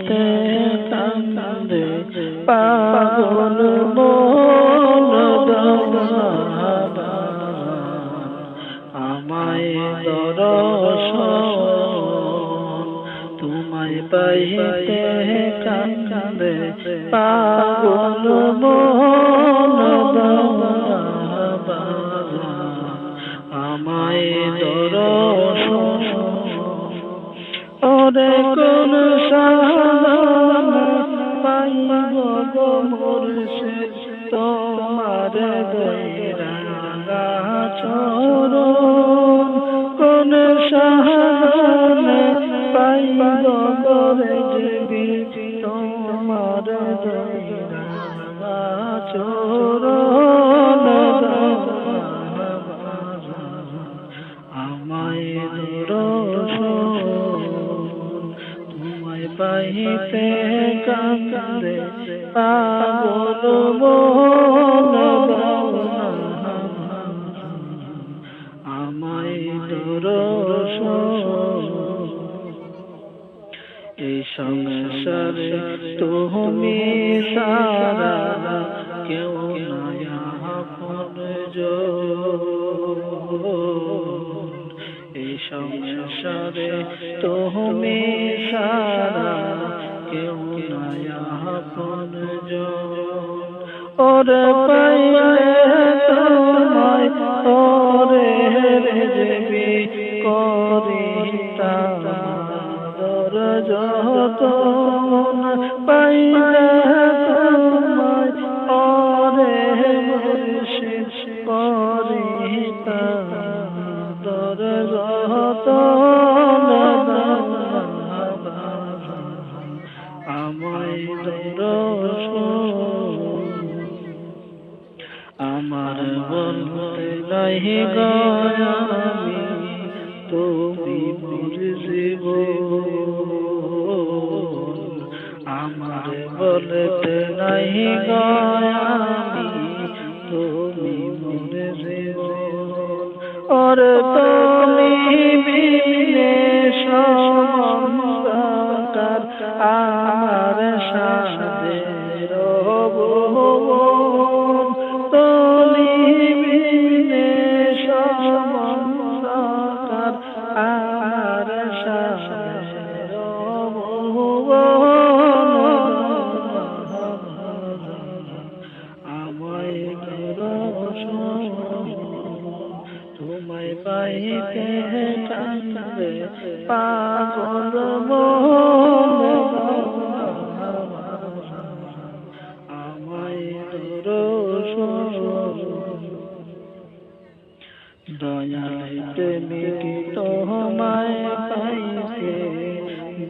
পাইতে কান্দে পাগল মন আমায় দর্শন তোমায় পাইতে কান্দে পাগল মন আমায় দর্শন ওরে কোন সাধন পাইব গো মুর্শিদ তোমার দয়ারা চরণ কোন সাধন পাইব গো জীবি তোমার দয়ারা চরণ আমায় দর্শন তোমায় পাইতে কান্দে পাগল মন আমায় দর্শন এই সংসারে তুমি সারা কেউ নয়া এই সংসারে তুমি সারা কেউ নয়া ওরে পাইলে তোমায় ওরে দেবী করিতা দর যতন পাইলে তোমায় ওরে মুর্শিদ করিতা দর যতন আমায় দর্শন আমার বলতে নাই গায়ামি তুমি মোর জীবন আমার বলতে নাই গায়ামি তুমি মোর জীবন ওরে তুমি বিনে সমস্ত আমার সাদের ভুবন তুমি বিনে সমস্ত আমার সাদের ভুবন আমায় দর্শন তোমায় পাইতে কান্দে পাগল মন আমায় দর্শন দয়াল প্রেমিক তোমায় পাইতে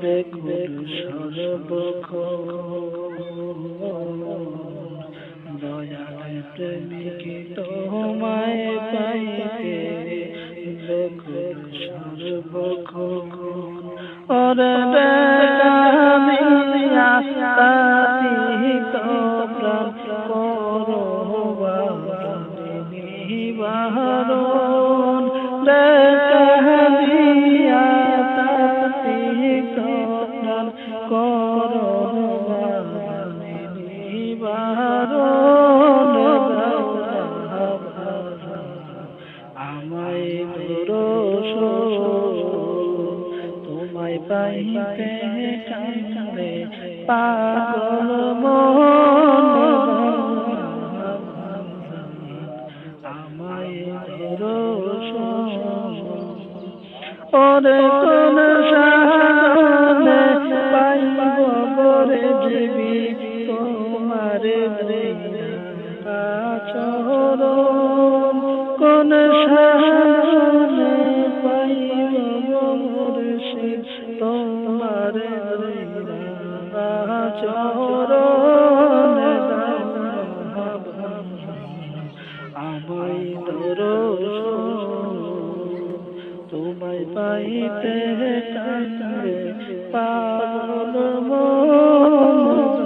দেখুন সর্বক্ষণ দয়াল প্রেমিক তোমায় পাইতে দেখুন সর্বক্ষণ ওরে বেদামিয়া তাতিত প্রাণ করো নিবারণ বেদামিয়া তাতিত প্রাণ করো নিবারণ আমায় দর্শন তোমায় পাইতে কান্দে পাগল মন আমায় দর্শন ওরে কোন সাধনে পাইব গোরে জীবি তোমার দয়ারা চরণ কোন সাধনে পাইব মুর্শিদ তোমার দয়ারা চরণ আমায় দর্শন তোমায় পাইতে কান্দে পাগল মন